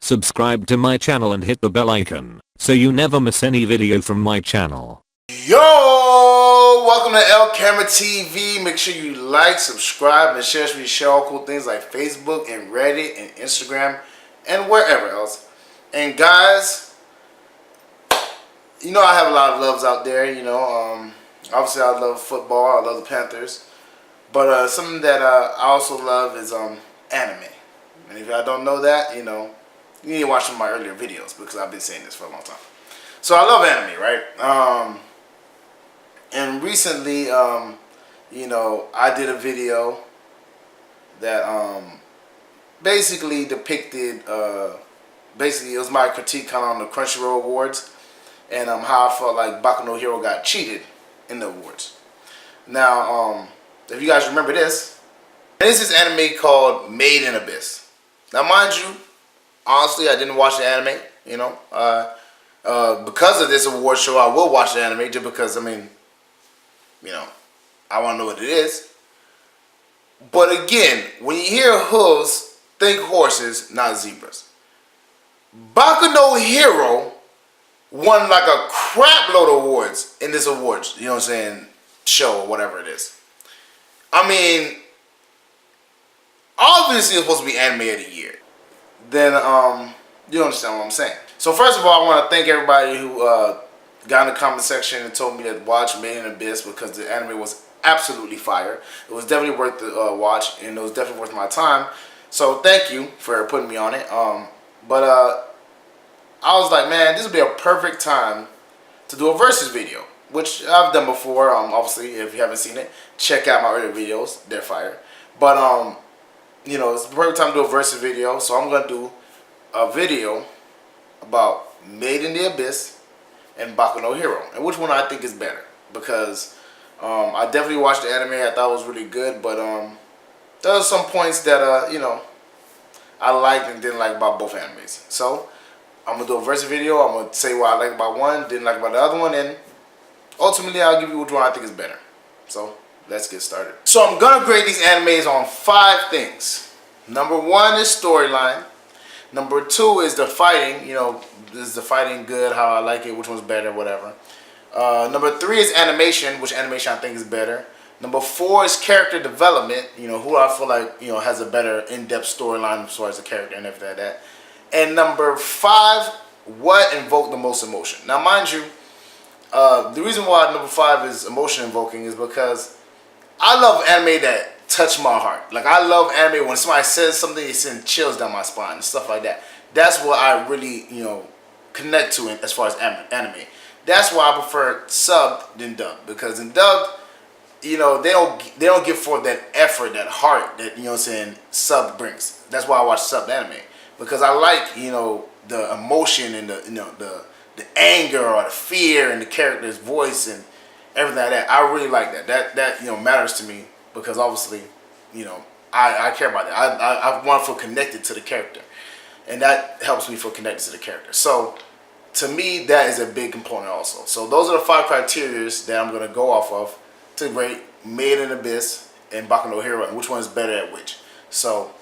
Subscribe to my channel and hit the bell icon so you never miss any video from my channel. Yo, welcome to LCameraTV. Make sure you like, subscribe, and share. We share all cool things like Facebook and Reddit and Instagram and wherever else. And guys, you know I have a lot of loves out there. Obviously I love football. I love the Panthers. But something that I also love is anime. And if y'all don't know that, you need to watch some of my earlier videos because I've been saying this for a long time. So I love anime, right? And recently, I did a video that basically depicted, it was my critique kind of on the Crunchyroll Awards and how I felt like Boku no Hero got cheated in the awards. Now, if you guys remember this is anime called Made in Abyss. Now, mind you, honestly, I didn't watch the anime, because of this award show, I will watch the anime just because, I want to know what it is. But again, when you hear hooves, think horses, not zebras. Boku no Hero won like a crap load of awards in this awards, show or whatever it is. Obviously it's supposed to be anime of the year. Then, you understand what I'm saying. So first of all, I want to thank everybody who got in the comment section and told me to watch Made in Abyss because the anime was absolutely fire. It was definitely worth the watch, and it was definitely worth my time. So thank you for putting me on it. But I was like, man, this would be a perfect time to do a versus video, which I've done before. Obviously, if you haven't seen it, check out my earlier videos. They're fire. But it's the perfect time to do a versus video. So I'm gonna do a video about Made in the Abyss and Boku no Hero, and which one I think is better, because I definitely watched the anime. I thought it was really good, but there are some points that I liked and didn't like about both animes. So I'm gonna do a versus video. I'm gonna say what I like about one, didn't like about the other one, and ultimately I'll give you which one I think is better. So let's get started. So I'm gonna grade these animes on 5 things. Number 1 is storyline. Number 2 is the fighting. Is the fighting good? How I like it? Which one's better? Whatever. Number 3 is animation. Which animation I think is better? Number 4 is character development. Who I feel like has a better in-depth storyline as far as the character and everything like that. And number 5, what invoked the most emotion? Now, mind you, the reason why number 5 is emotion invoking is because I love anime that touch my heart. Like, I love anime when somebody says something, it sends chills down my spine and stuff like that. That's what I really, connect to as far as anime. That's why I prefer subbed than dubbed, because in dubbed, they don't give forth that effort, that heart that sub brings. That's why I watch subbed anime, because I like the emotion and the anger or the fear and the character's voice and everything like that. I really like that. That matters to me, because obviously I care about that. I want to feel connected to the character, and that helps me feel connected to the character. So to me, that is a big component also. So those are the 5 criteria that I'm going to go off of to rate Made in Abyss and Boku no Hero, and which one is better at which. So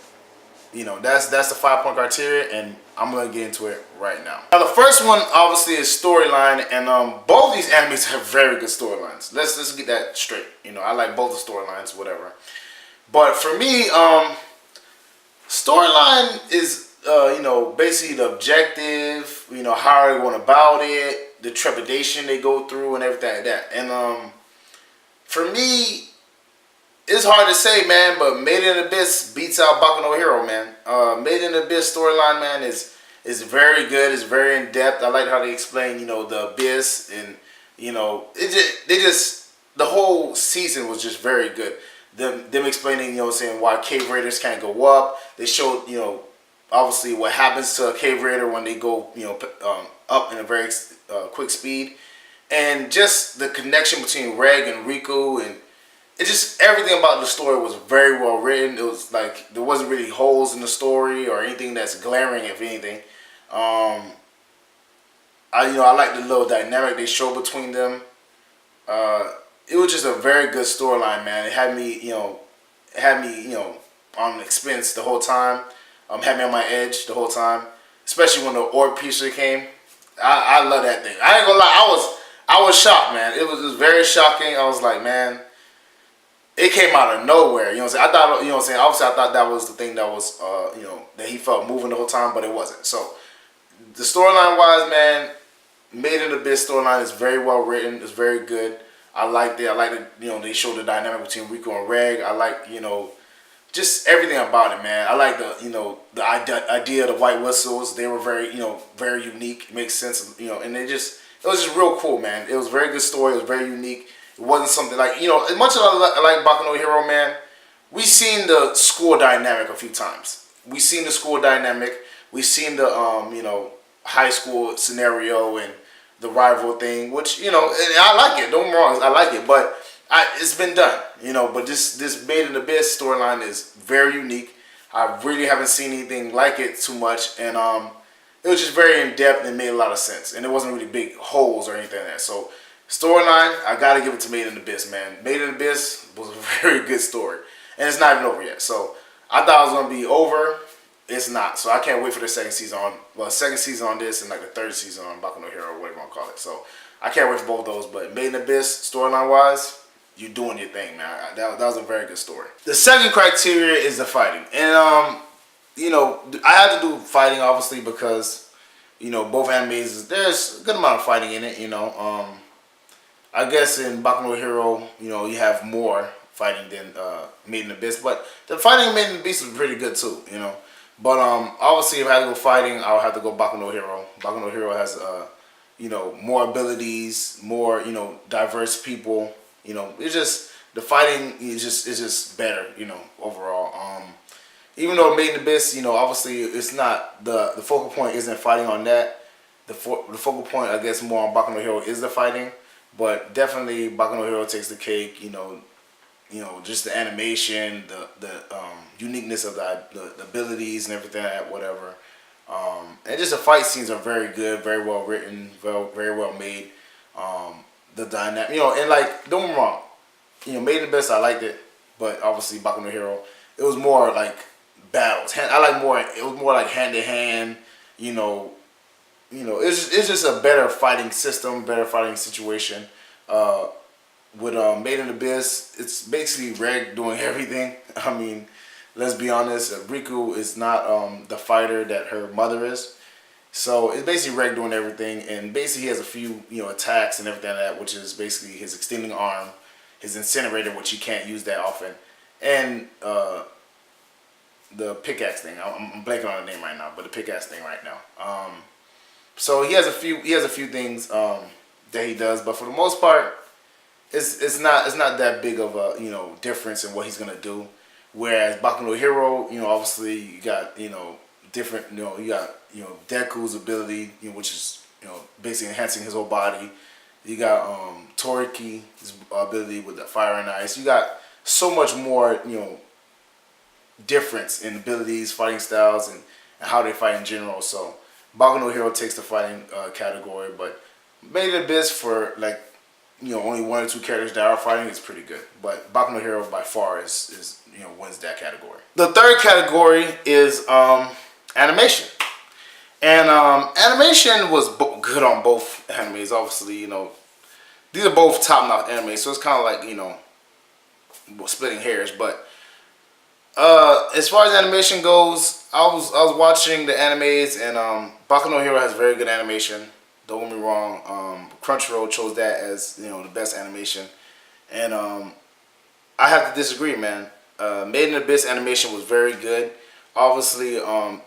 that's the 5-point criteria, and I'm gonna get into it right now. Now, the first one obviously is storyline, and both these animes have very good storylines. Let's get that straight. I like both the storylines, whatever. But for me, storyline is basically the objective. How are they going about it, the trepidation they go through, and everything like that. And for me, it's hard to say, man, but Made in Abyss beats out Boku no Hero, man. Made in Abyss storyline, man, is very good. It's very in depth. I like how they explain, the abyss, and the whole season was just very good. Them explaining, why cave raiders can't go up. They showed, obviously what happens to a cave raider when they go, up in a very quick speed, and just the connection between Reg and Riku, and it just, everything about the story was very well written. It was like there wasn't really holes in the story or anything that's glaring, if anything. I like the little dynamic they show between them. It was just a very good storyline, man. It had me, on expense the whole time. Had me on my edge the whole time. especially when the orb picture came. I love that thing. I ain't gonna lie, I was shocked, man. It was just very shocking. I was like, man, it came out of nowhere. You know what I'm saying? I thought, you know what I'm saying? Obviously, I thought that was the thing that was, you know, that he felt moving the whole time, but it wasn't. So, the storyline wise, man, Made in Abyss storyline is very well written. It's very good. I liked it. I liked it. You know, they showed the dynamic between Rico and Reg. I like, you know, just everything about it, man. I like the, you know, the idea of the white whistles. They were very, you know, very unique. It makes sense, you know, and it was just real cool, man. It was a very good story. It was very unique. It wasn't something like, you know, as much as I like Boku no Hero, man, we seen the school dynamic a few times. We seen the school dynamic. We seen the, you know, high school scenario and the rival thing, which, you know, and I like it. Don't get me wrong, I like it, but it's been done, you know. But this Made in Abyss storyline is very unique. I really haven't seen anything like it too much, and it was just very in depth and made a lot of sense, and it wasn't really big holes or anything like that. So storyline, I gotta give it to Made in Abyss, man. Made in Abyss was a very good story, and it's not even over yet. So I thought it was gonna be over. It's not. So I can't wait for the second season on, well, second season on this and like the third season on Boku no Hero, whatever you want to call it. So I can't wait for both of those. But Made in Abyss, storyline wise, you doing your thing, man. That was a very good story. The second criteria is the fighting. And, you know, I had to do fighting, obviously, because, you know, both animes, there's a good amount of fighting in it, you know. I guess in Boku no Hero, you know, you have more fighting than Made in Abyss. But the fighting in Made in Abyss was pretty good, too, you know. But obviously, if I had to go fighting, I'll have to go Boku no Hero. Boku no Hero has, you know, more abilities, more, you know, diverse people. You know, it's just the fighting is just better, you know, overall. Even though Made in Abyss, you know, obviously it's not the focal point isn't fighting on that. The focal point, I guess, more on Boku no Hero is the fighting. But definitely, Boku no Hero takes the cake. You know, just the animation, the uniqueness of the abilities and everything, whatever. And just the fight scenes are very good, very well written, very well made. The dynamic, you know, and like, don't get me wrong, you know, Made in Abyss, I liked it, but obviously Boku no Hero, it was more like battles. It was more like hand to hand, you know, it's just a better fighting system, better fighting situation. With Made in Abyss, it's basically Reg doing everything. I mean, let's be honest, Riku is not the fighter that her mother is. So it's basically Reg doing everything, and basically he has a few, you know, attacks and everything like that, which is basically his extending arm, his incinerator, which he can't use that often, and the pickaxe thing. I'm blanking on the name right now, but the pickaxe thing right now. So he has a few things that he does, but for the most part, it's not that big of a, you know, difference in what he's gonna do. Whereas Boku no Hero, you know, obviously you got, you know, different, you know, you got, you know, Deku's ability, you know, which is, you know, basically enhancing his whole body. You got Toriki's ability with the fire and ice. You got so much more, you know, difference in abilities, fighting styles, and how they fight in general. So Boku no Hero takes the fighting category, but Made in Abyss, for like, you know, only one or two characters that are fighting, is pretty good. But Boku no Hero by far is you know, wins that category. The third category is animation. And animation was good on both animes. Obviously, you know, these are both top-notch animes, so it's kind of like, you know, splitting hairs. But as far as animation goes, I was watching the animes, and Boku no Hero has very good animation. Don't get me wrong. Crunchyroll chose that as, you know, the best animation, and I have to disagree, man. Made in Abyss animation was very good. Obviously,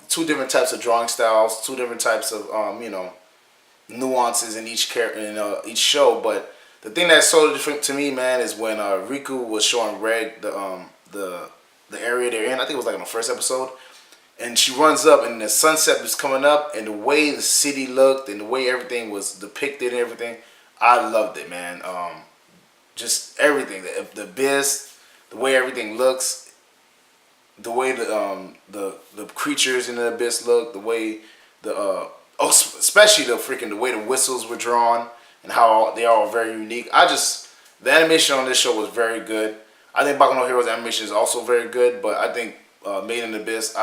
two different types of drawing styles, two different types of you know, nuances in each character, in each show. But the thing that's so different to me, man, is when Riku was showing Reg the area they're in. I think it was like in the first episode, and she runs up, and the sunset was coming up, and the way the city looked, and the way everything was depicted, and everything, I loved it, man. Just everything, the abyss, the way everything looks, the way the creatures in the abyss look, the way especially the way the whistles were drawn and how they are all very unique. The animation on this show was very good. I think Boku no Hero's animation is also very good, but I think Made in Abyss,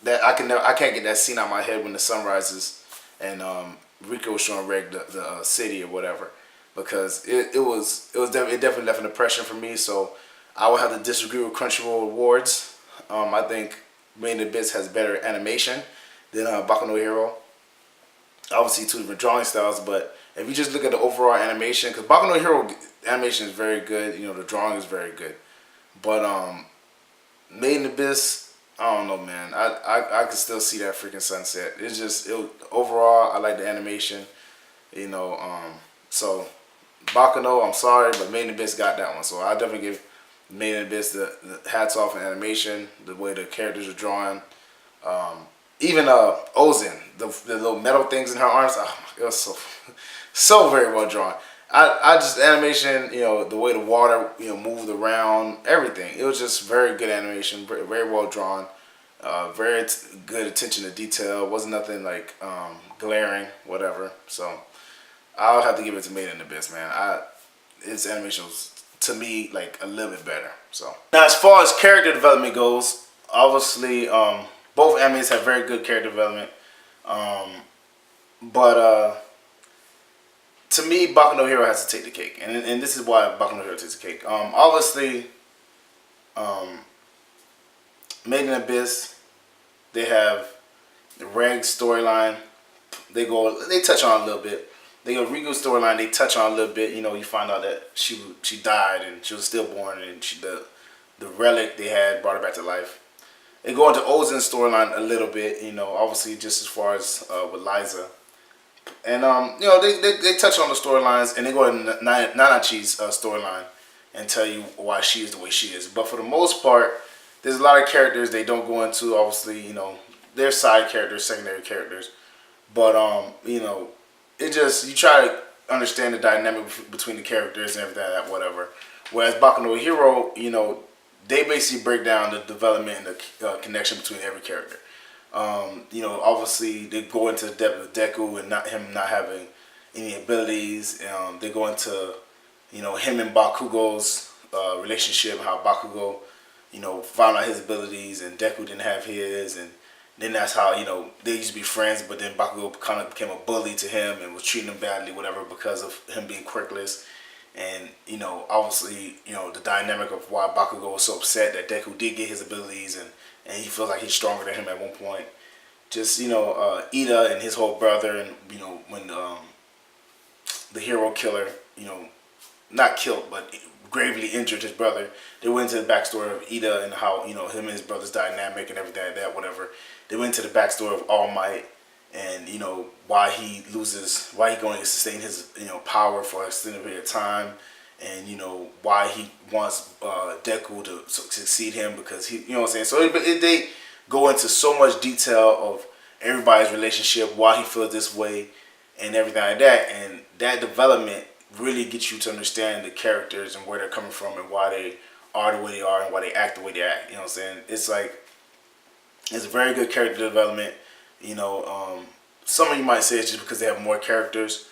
that I can't get that scene out of my head when the sun rises and Rico showing Reg the city or whatever, because it definitely left an impression for me. So I would have to disagree with Crunchyroll Awards. I think Made in Abyss has better animation than Baku no Hero. Obviously, two different drawing styles, but if you just look at the overall animation, because Baku no Hero animation is very good, you know, the drawing is very good, but Made in Abyss, I don't know, man. I can still see that freaking sunset. It's just overall, I like the animation, you know. So Baccano, I'm sorry, but Made in Abyss got that one. So I definitely give Made in Abyss the hats off in animation, the way the characters are drawn. Even Ozen, the little metal things in her arms, oh, it was so very well drawn. I just animation, you know, the way the water, you know, moved around, everything. It was just very good animation, very well drawn, very good attention to detail. Wasn't nothing like glaring, whatever. So I'll have to give it to Made in Abyss, man. Its animation was, to me, like a little bit better. So now, as far as character development goes, obviously both animes have very good character development, but to me, Baku no Hero has to take the cake, and this is why Baku no Hero takes the cake. Obviously, Made in Abyss, they have the Reg storyline. They touch on a little bit. They go Riku's storyline. They touch on a little bit. You know, you find out that she died and she was stillborn, and the relic they had brought her back to life. They go into Ozen's storyline a little bit. You know, obviously just as far as with Liza. And you know, they touch on the storylines, and they go to Nanachi's storyline and tell you why she is the way she is. But for the most part, there's a lot of characters they don't go into. Obviously, you know, they're side characters, secondary characters. But you know, it just, you try to understand the dynamic between the characters and everything like that, whatever. Whereas Baku no Hero, you know, they basically break down the development and the connection between every character. You know, obviously they go into the depth of Deku and him not having any abilities. They go into, you know, him and Bakugo's relationship, how Bakugo, you know, found out his abilities and Deku didn't have his, and then that's how, you know, they used to be friends, but then Bakugo kind of became a bully to him and was treating him badly, whatever, because of him being quirkless. And, you know, obviously, you know, the dynamic of why Bakugo was so upset that Deku did get his abilities, and he feels like he's stronger than him at one point. Just, you know, Ida and his whole brother, and, you know, when the hero killer, you know, not killed, but gravely injured his brother, they went into the backstory of Ida and how, you know, him and his brother's dynamic and everything like that, whatever. They went into the backstory of All Might and, you know, why he going to sustain his, you know, power for a extended period of time, and, you know, why he wants Deku to succeed him, because he, you know what I'm saying? So they go into so much detail of everybody's relationship, why he feels this way, and everything like that. And that development really gets you to understand the characters and where they're coming from and why they are the way they are and why they act the way they act. You know what I'm saying? It's like, it's a very good character development. You know, some of you might say it's just because they have more characters,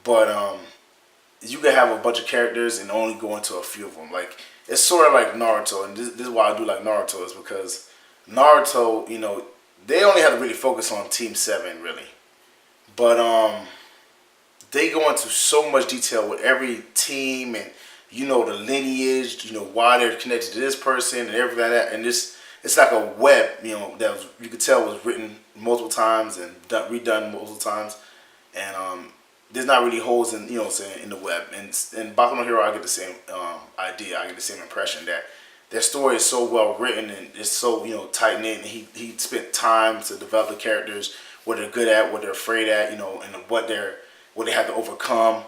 but you can have a bunch of characters and only go into a few of them. Like, it's sort of like Naruto, and this is why I do like Naruto, is because Naruto, you know, they only have to really focus on Team 7, really. But they go into so much detail with every team, and, you know, the lineage, you know, why they're connected to this person and everything like that. And it's like a web, you know, that was, you could tell was written multiple times and redone multiple times. And there's not really holes in, you know what I'm saying, in the web. And Baku no Hero, I get the same idea. I get the same impression that their story is so well written and it's so, you know, tight knit. And he spent time to develop the characters, what they're good at, what they're afraid at, you know, and what they have to overcome.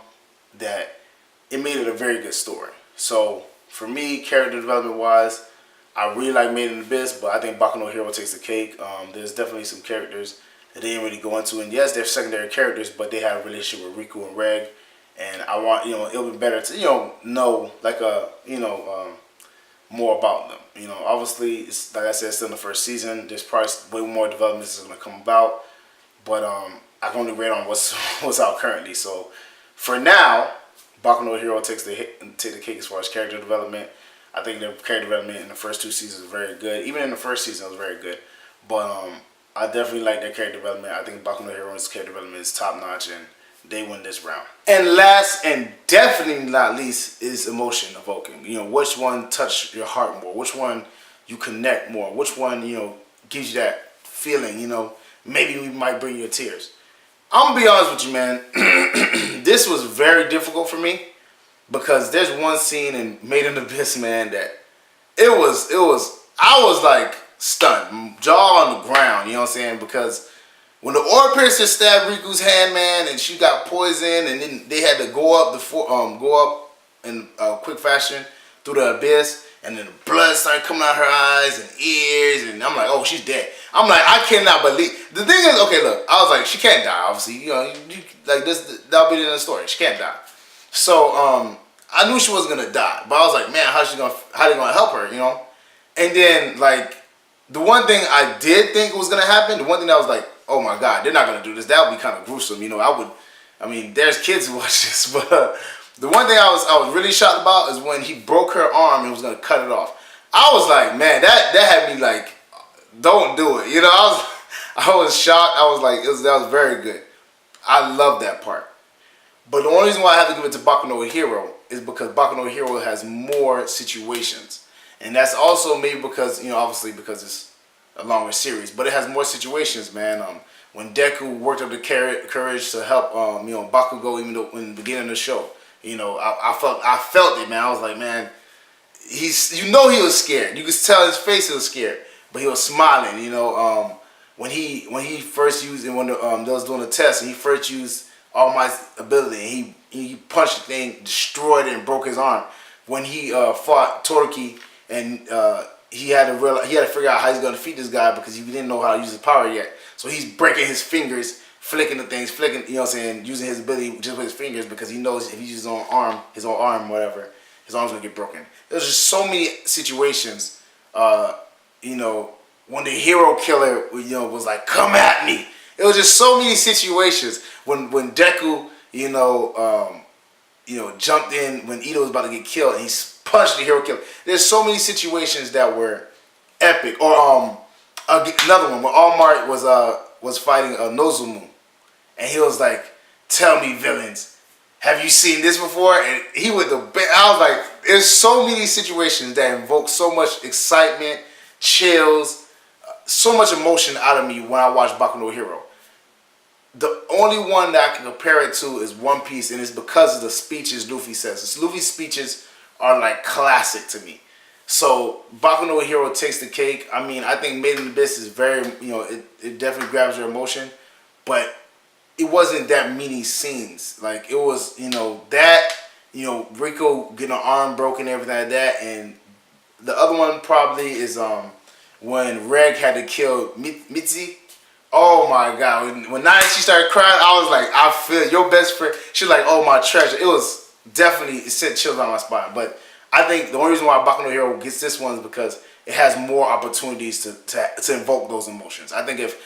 That it made it a very good story. So for me, character development wise, I really like Made in Abyss, but I think Baku no Hero takes the cake. There's definitely some characters that they didn't really go into, and yes, they're secondary characters, but they have a relationship with Riku and Reg, and I want, you know, it'll be better to, you know like you know, more about them. You know, obviously, it's, like I said, it's still in the first season. There's probably way more developments that's gonna come about, but I can only rate on what's out currently. So for now, Baku no Hero take the cake as far as character development. I think the character development in the first two seasons was very good. Even in the first season, it was very good. But I definitely like their character development. I think Baku no Hero's character development is top notch, and they win this round. And last and definitely not least is emotion evoking. You know, which one touched your heart more? Which one you connect more? Which one, you know, gives you that feeling, you know, maybe we might bring you to tears. I'm gonna be honest with you, man. This was very difficult for me because there's one scene in Made in Abyss, man, that I was like stunned, jaw on the ground, you know what I'm saying? Because when the orb piercer stabbed Riku's hand, man, and she got poisoned, and then they had to go up in quick fashion through the abyss, and then the blood started coming out her eyes and ears, and I'm like, oh, she's dead. I'm like, I cannot believe. The thing is, okay, look, I was like, she can't die, obviously, you know, like this, that'll be in the story. She can't die. So, I knew she wasn't gonna die, but I was like, man, how they gonna help her, you know? And then, like, the one thing I did think was gonna happen, the one thing that was like, oh my God, they're not gonna do this. That would be kind of gruesome, you know. I mean, there's kids who watch this, but the one thing I was really shocked about is when he broke her arm and was gonna cut it off. I was like, man, that had me like, don't do it, you know. I was shocked. I was like, that was very good. I love that part. But the only reason why I have to give it to Baku no Hero is because Baku no Hero has more situations. And that's also maybe because, you know, obviously because it's a longer series, but it has more situations, man. When Deku worked up the courage to help, you know, Bakugo, even though in the beginning of the show, you know, I felt it, man. I was like, man, you know, he was scared. You could tell his face he was scared, but he was smiling, you know. When he first used, and when they was doing the test, and he first used All Might's ability, and he punched the thing, destroyed it, and broke his arm. When he fought Todoroki, and he had to figure out how he's gonna defeat this guy because he didn't know how to use his power yet. So he's breaking his fingers, flicking the things, you know what I'm saying, using his ability just with his fingers because he knows if he uses his own arm, whatever, his arm's gonna get broken. There's just so many situations, you know, when the hero killer, you know, was like, come at me. It was just so many situations when Deku, you know, jumped in when Ito was about to get killed and he punched the hero killer. There's so many situations that were epic. Or another one when All Might was fighting Nozumu, and he was like, "Tell me, villains, have you seen this before?" And he was I was like, there's so many situations that invoke so much excitement, chills, so much emotion out of me when I watch Baku no Hero. The only one that I can compare it to is One Piece, and it's because of the speeches Luffy says. Luffy's speeches are like classic to me. So Baku no Hero takes the cake. I mean, I think Made in Abyss is very, you know, it definitely grabs your emotion, but it wasn't that many scenes. Like it was, you know, that, you know, Rico getting an arm broken, everything like that, and the other one probably is when Reg had to kill Mitzi. Oh my God! When she started crying, I was like, I feel your best friend. She was like, oh my treasure. It was definitely, it sent chills on my spine. But I think the only reason why Baku no Hero gets this one is because it has more opportunities to invoke those emotions. I think if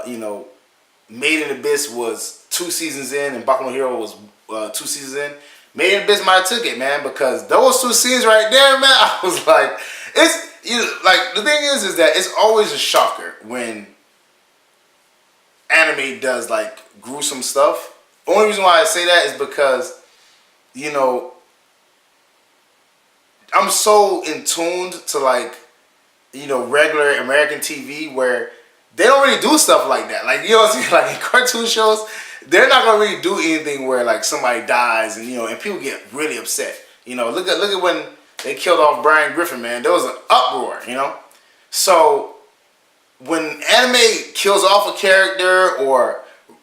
you know, Made in Abyss was 2 seasons in and Baku no Hero was 2 seasons in, Made in Abyss might have took it, man, because those 2 scenes right there, man, I was like, like the thing is that it's always a shocker when anime does like gruesome stuff. The only reason why I say that is because, you know, I'm so in tuned to like, you know, regular American TV where they don't really do stuff like that. Like, you know what I'm saying? Like in cartoon shows, they're not gonna really do anything where like somebody dies and, you know, and people get really upset. You know, look at when they killed off Brian Griffin, man. There was an uproar, you know? So when anime kills off a character or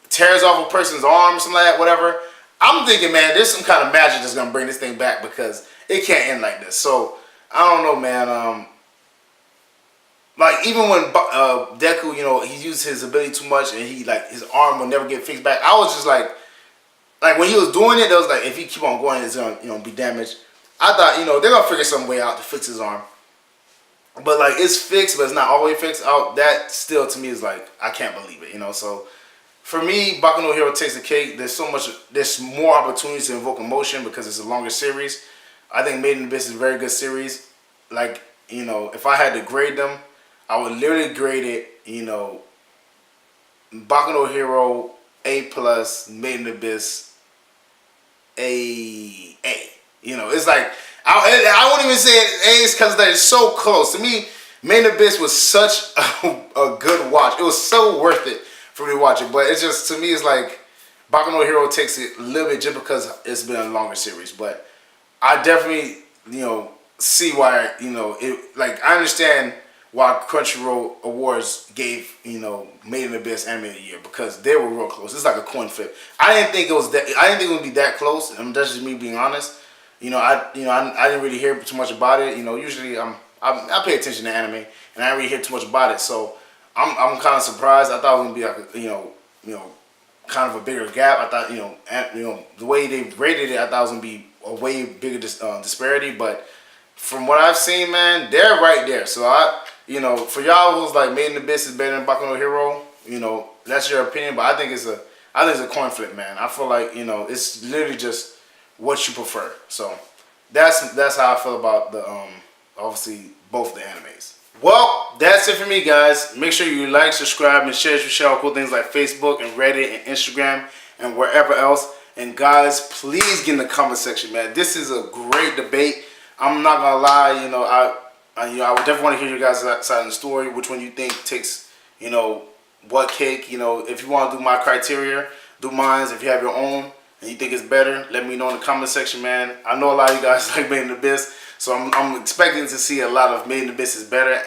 tears off a person's arm or something like that, whatever, I'm thinking, man, there's some kind of magic that's gonna bring this thing back because it can't end like this. So I don't know, man. Like even when Deku, you know, he used his ability too much and he like his arm will never get fixed back. I was just like when he was doing it, it was like if he keep on going, it's gonna, you know, be damaged. I thought, you know, they're gonna figure some way out to fix his arm. But like it's fixed, but it's not always fixed out. That still to me is like I can't believe it, you know. So for me, Baku no Hero takes the cake. There's more opportunities to invoke emotion because it's a longer series. I think Made in Abyss is a very good series. Like, you know, if I had to grade them, I would literally grade it, you know, Boku no Hero A plus, Made in Abyss A. You know, it's like I wouldn't even say A's because they're so close. To me, Made in Abyss was such a good watch. It was so worth it for me to watch it. But it's just, to me, it's like Boku no Hero takes it a little bit just because it's been a longer series. But I definitely, you know, see why, you know, it, like, I understand why Crunchyroll Awards gave, you know, Made in Abyss Anime of the Year, because they were real close. It's like a coin flip. I didn't think it was that. I didn't think it would be that close. And that's just me being honest. I didn't really hear too much about it. You know, usually I pay attention to anime, and I didn't really hear too much about it. So I'm kind of surprised. I thought it would be like kind of a bigger gap. I thought the way they rated it, I thought it was gonna be a way bigger disparity. But from what I've seen, man, they're right there. So for y'all who's like Made in Abyss is better than Boku no Hero, you know, that's your opinion. But I think it's a coin flip, man. I feel like, you know, it's literally just what you prefer. So that's how I feel about the obviously both the animes. Well, that's it for me, guys. Make sure you like, subscribe, and share all cool things like Facebook and Reddit and Instagram and wherever else. And guys, please get in the comment section, man. This is a great debate. I'm not gonna lie, I would definitely want to hear your guys' side of the story. Which one you think takes, what cake? If you want to do my criteria, do mine. If you have your own and you think it's better, let me know in the comment section, man. I know a lot of you guys like Made in Abyss, so I'm expecting to see a lot of Made in Abyss is better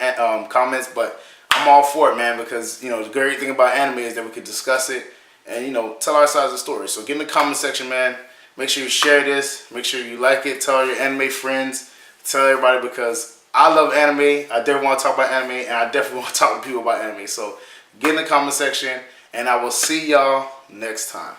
comments, but I'm all for it, man, because, the great thing about anime is that we could discuss it and, tell our sides of the story. So get in the comment section, man. Make sure you share this. Make sure you like it. Tell your anime friends. Tell everybody, because I love anime. I definitely want to talk about anime, and I definitely want to talk to people about anime. So get in the comment section, and I will see y'all next time.